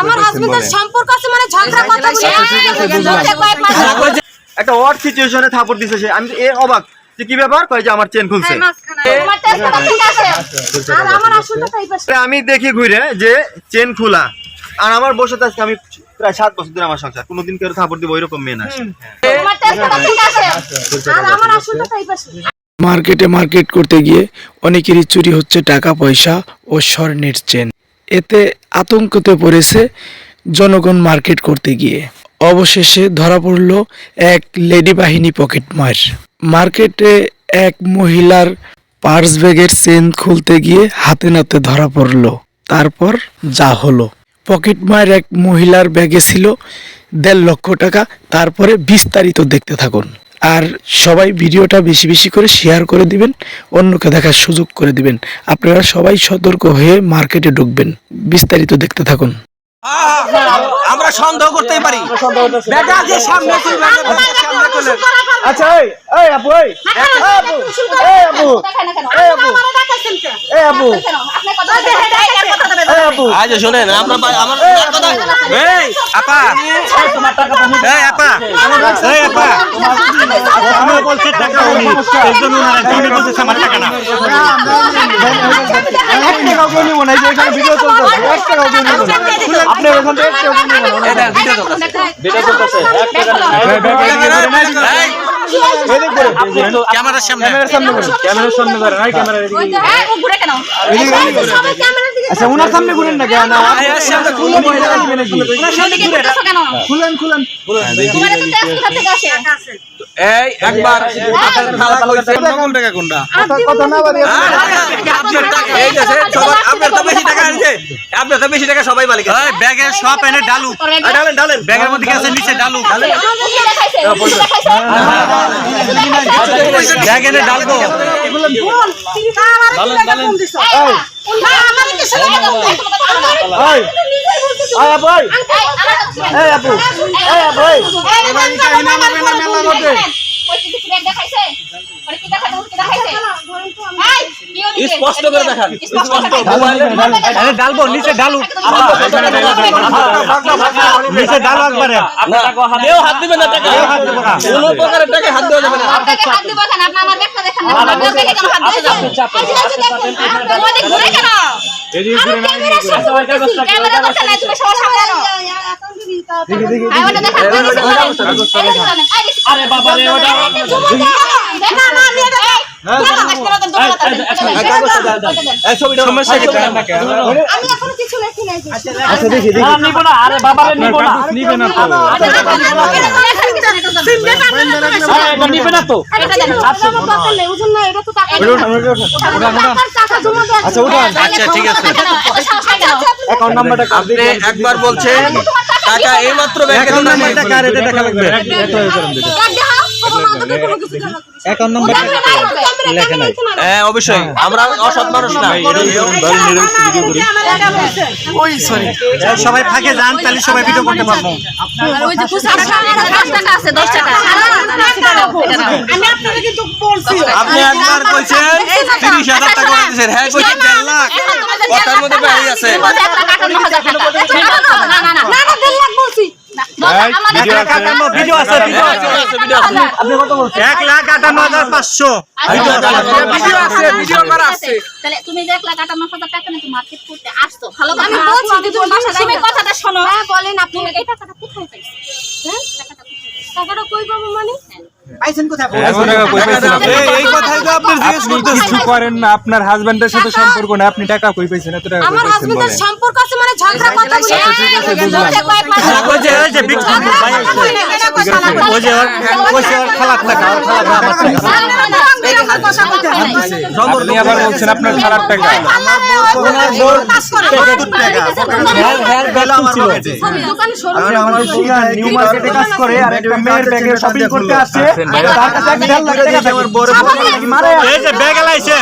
আমার হাজবেন্ডের সম্পর্ক আছে মানে ঝগড়া কথা বলে একটা ওয়ার্ড সিচুয়েশনে থাপড় দিছে সে। আমি এ অবাক যে কি ব্যাপার, কয় যে আমার চেন খুলছে। আমি দেখি ঘুরে যে চেন খোলা, আর আমার বসে থাকতে আমি প্রায় 7 বছর ধরে আমার সংসার, কোনোদিন কেউ থাপড় দিব এরকম মেয়ে না। মার্কেট করতে গিয়ে অনেকেরই চুরি হচ্ছে টাকা পয়সা ও স্বর্ণের চেন। এতে আতঙ্কতে পড়েছে জনগণ মার্কেট করতে গিয়ে। অবশেষে ধরা পড়ল এক লেডি বাহিনী পকেটমার। মার্কেটে এক মহিলার পার্স ব্যাগের চেন খুলতে গিয়ে হাতে নাতে ধরা পড়ল। তারপর যা হলো, পকেটমার এক মহিলার ব্যাগে ছিল 1.5 লক্ষ টাকা। তারপরে বিস্তারিত দেখতে থাকুন, আর সবাই ভিডিওটা বেশি বেশি করে শেয়ার করে দিবেন, অন্যকে দেখার সুযোগ করে দিবেন। আপনারা সবাই সতর্ক হয়ে মার্কেটে ঢুকবেন। বিস্তারিত দেখতে থাকুন। আমরা সন্দেহ করতেই পারি। বেটা যে সামনে তুলবে, সামনে তুলে। আচ্ছা এই আপু, এই আপু, এই আপু, এই আপু, এই আপু, এই আপু, আজ শুনেন আমরা আমার কথা। এই আপা, তোমার টাকা তো নিবে। এই আপা, এই আপা, আমি বলছি টাকা উনি একজন উনার তুমি বলছিস আমার টাকা না। এক টাকাও কেউ নিব না, এই যে এখানে ভিডিও চলতেছে, এক টাকাও কেউ নিব না। আপনি ওখান থেকে এক টাকাও নিব না। এটা ভিডিও চলতেছে, ভিডিও চলতেছে, এক টাকা না। ক্যামেরার সামনে, ক্যামেরার সামনে ধরেন, এই ক্যামেরা এদিকে। ঘুরে কেন আচ্ছা ওনার সামনে ঘুরেন না কেন? এর সামনে খুলে মহিলা দিবে নাকি? খুলেন খুলেন। এই একবার আপনার খালা কইছে নকল টাকা কোনটা? কথা না বাড়ি আপনার টাকা এই যে সবাই আপনার তো বেশি টাকা আনছে, আপনার তো বেশি টাকা সবাই মালিক। এই ব্যাগের সব এনে ডালু, ডালেন ডালেন, ব্যাগের মধ্যে আছে নিচে ডালু, ব্যাগ এনে ডালবো। ডালেন ডালেন। এই আয় আপু, এই আপু, এই আপু, এই কাহিনা মারবে না মেলা মধ্যে। স্পষ্ট করে দেখান, স্পষ্ট মোবাইলে ডালবো, নিচে ডালু, নিচে ডাল একবারে। কেউ হাত দিবে না, টাকা হাত দিবে না, কোনো প্রকারের টাকা হাত দেওয়া যাবে না। আরে বাবা রে ওটা সমস্যা কি? আমি এখন কিছু লেখি নাই। আচ্ছা দেখি দেখি। নিব না, আরে বাবা রে নিব না, নিবে না তো। এটা নিবে না তো। আচ্ছা উঠান। আচ্ছা ঠিক আছে। অ্যাকাউন্ট নাম্বারটা আপনি একবার বলছেন টাকা এইমাত্র ব্যাংকে নাম্বারটা কার এটা দেখা লাগবে। অ্যাকাউন্ট নাম্বারটা লেখা নাই। হ্যাঁ অবশ্যই, আমরা অসৎ মানুষ না। ওই সরি সবাই ফাঁকে যান, তাহলে সবাই ভিডিও করতে পারবো। আপনি একবার কইছেন 30,000 টাকা দিয়েছেন, হ্যাঁ কইছেন 1.5 লাখ, কথার মধ্যে বাইরে আছে। ভিডিও আছে, ভিডিও আছে, ভিডিও আছে। আপনি কত বলছেন? 1,58,500 ভিডিও আছে, ভিডিও করা আছে। তাহলে তুমি 1,58,000 টাকা নিয়ে মার্কেট করতে আসছো, ভালো করে আমি বলছি যে তুমি বাসা যাবে, কথাটা শোনো। হ্যাঁ বলেন আপনি এই টাকাটা কোথায় পাইছেন? হ্যাঁ টাকাটা কই পাবো মানে? পাইছেন কোথায়? এই কথাই তো আপনি জিজ্ঞেস করতেছেন। কিছু করেন না, আপনার হাজবেন্ডের সাথে সম্পর্ক না, আপনি টাকা কই পাইছেন? এত টাকা কই আমার পাইছেন হাজবেন্ডের বলেন। সম্পর্ক আছে মানে ঝগড়া কথা বলে। ওই যে বিগ ভাই ওই যে ওর খালাক টাকা, ওর খালাক আমার টাকা। আপনি আবার বলছেন আপনার খারাপ টাকা। আমার বোর 70 টাকা হেয়ার বেল আমার পকেটে। আমার শিয়া নিউ মার্কেটে কাজ করে, আর একটা মেয়ের ব্যাগে শপিং করতে আসে, তার কাছে 1.5 লাখ টাকা আমার বড় মারে। এই যে ব্যাগ লাইছে,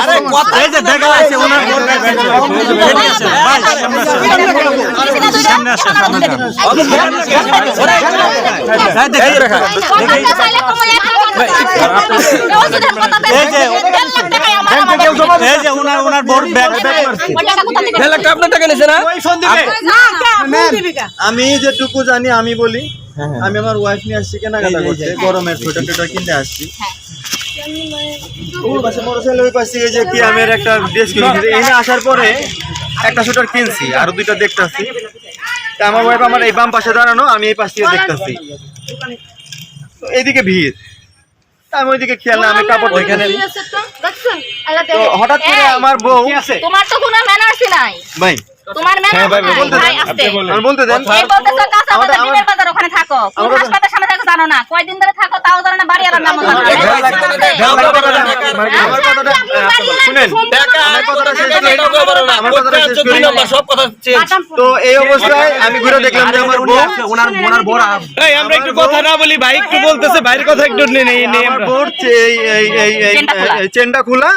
আরে কত এই যে ব্যাগ লাইছে ওনার বোর ব্যাগ রেডি আছে ভাই। সামনে আসেন, সামনে আসেন। এই দেখি রেখা, এই যে ব্যাংকে কেউ জমা এই যে ওনার বোর্ড ব্যাগ মারছে। ওই টাকা কোথা থেকে 1.5 লাখ টাকা আপনার টাকা নিছে না? ওই ফোন দিবে আমি যেটুকু জানি আমি বলি আমি আমার ওয়াইফ নিয়ে আসছি কেনাকাটা করতে গরমের সোয়েটার টোয়েটার কিনতে আসছি ওই পাশে বড় ছেলে ওই পাশে এই যে কি আমের একটা ড্রেস কিনেছি এনে আসার পরে একটা সোয়েটার কিনছি আর দুইটা দেখতাছি তা আমার ওয়াইফ আমার এই বাম পাশে দাঁড়ানো আমি এই পাশ থেকে দেখতাছি তো এইদিকে ভিড় তা আমি ওইদিকে খেয়াল না আমি কাপড় ওইখানে তো হঠাৎ করে আমার বউ তোমার তো কোনো ম্যানার্সই নাই ভাই তোমার ম্যানার্স ভাই আসতে আমি বলতে দেন এই বলতেছো কাঁচা বাজার ডিমের বাজার ওখানে থাকো কোন হাসপাতালের সামনে থাকো জানো না কয়দিন ধরে থাকো তাও জানো না বাড়ি আর নাম জানো না আমার কথাটা শুনেন আমার কথাটা শেষ করি আমার কথাটা শেষ করি সব কথা চেঞ্জ। তো এই অবস্থায় আমি ঘুরে দেখলাম যে আমার বউ ওনার বড় এই আমরা একটু কথা না বলি ভাই একটু বলতেছে ভাইয়ের কথা একটু নেই আমার বউর এই চেনটা খোলা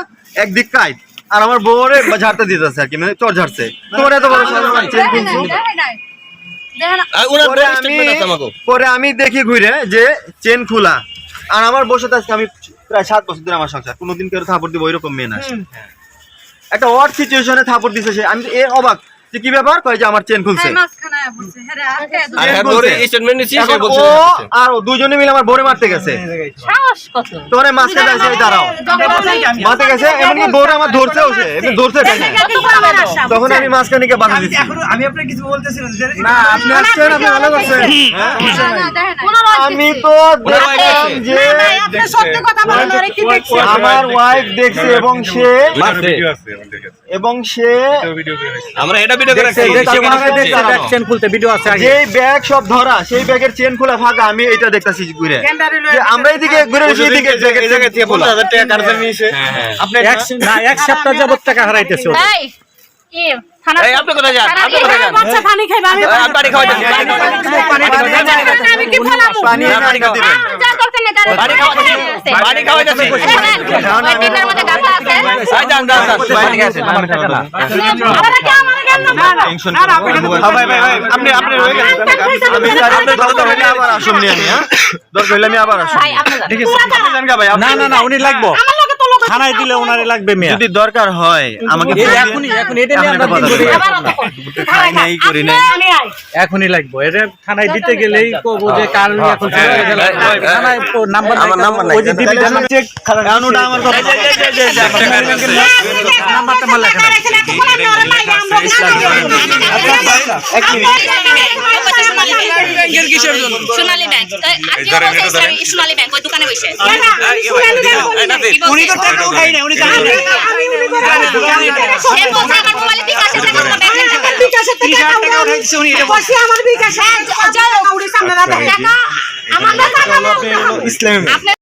একদিক কাইট আর আমার বউরে ঝাড়তে দিতেছে আর কি মানে চর ঝাড়ছে তোমার এত বড় সাধারণ চেন কিনছি ওনার পরে বড় আমি স্টেটমেন্ট আছে আমাকে। পরে আমি দেখি ঘুরে যে চেন খোলা আর আমার বসে আজকে আমি প্রায় 7 বছর ধরে আমার সংসার কোনোদিন কেউ থাপড় দিব ওইরকম মেয়ে না সে। একটা ওয়ার্ড সিচুয়েশনে থাপড় দিছে সে আমি এর অবাক যে কি ব্যাপার কয় যে আমার চেন খুলছে আর হ্যাঁ বড় স্টেটমেন্ট নিছি সে এখন বলছে ও আর ও দুজনে মিলে আমার বোরে মারতে গেছে সাহস কত তোরে মাঝখানে যাইছে এই দাঁড়াও মারতে গেছে এমনকি বোরে আমার ধরছেও সে এমনি ধরছে কেন তখন আমি মাঝখানে গিয়ে বাধা দিচ্ছি আমি আপনাকে কিছু বলতেছিলাম না আপনি আসছেন আপনি ভালো করছেন আমি তো দেখলাম যে আমার ওয়াইফ দেখছে এবং সে আমরা এটা ভিডিও করে দেখছে, রাখছি। দেখছে, ব্যাগ চেন খুলতে ভিডিও আছে আগে। যে ব্যাগ সব ধরা সেই ব্যাগের চেন খোলা ফাঁকা আমি এটা দেখতাছি ঘুরে যে আমরা এইদিকে ঘুরে সেই দিকে ব্যাগের চেন দিয়ে খোলা 50,000 টাকা কারজে নিয়েছে আপনি এক সপ্তাহ যাবত টাকা হারাইতেছে ও। এই কি থানা এই আপনি কোথায় যান? আপনি কোথায় যান? বাচ্চা পানি খাইবে আমি আমি বাড়ি খাওয়াইতেছি। আমি কি ফলামু পানি এনে দিবেন যা করতে না তার বাড়ি খাওয়াইতেছি। বাড়ি খাওয়াইতেছি। ওই টিনের মধ্যে গাছা আছে আই যান যান যান। বাড়ি গেছে। আমার কি আমার কেন না টেনশন ভাই আপনি রয়ে গেছেন আমি আপনার কথা হইলে আবার আসুন নিয়ে আমি হ্যাঁ দরকার হইলে আমি আবার আসুন ভাই আপনি যান। ঠিক আছে আপনি যান গা ভাই না না না উনি লাগবো থানায় দিলে ওনারে লাগবে মেয়া যদি দরকার হয় আমাকে এখন এটা নিয়ে আমরা কথা দিন বলি। আবার অত খাই নাই করি নাই আমি আই এখনই লাগবো এটা থানায় দিতে গেলেই কবো যে কার এখন থানায় নাম্বার আমার নাম্বার নাই। ওই যে দিবি চেক কানুটা আমার কথা নাম্বারটা মাল লেখা নাই। সোনালী ব্যাংক সোনালী ব্যাংক ওই দোকানে বসে উনি তো টাকা উঠাই না উনি জানেন না। সে বলছে আমার মোবাইলে বিকাশে টাকা বিকাশে টাকা উঠাইছে উনি এটা বসে আমার বিকাশে যাও উড়ি সামনে দাদা টাকা আমার টাকা ইসলাম আপনি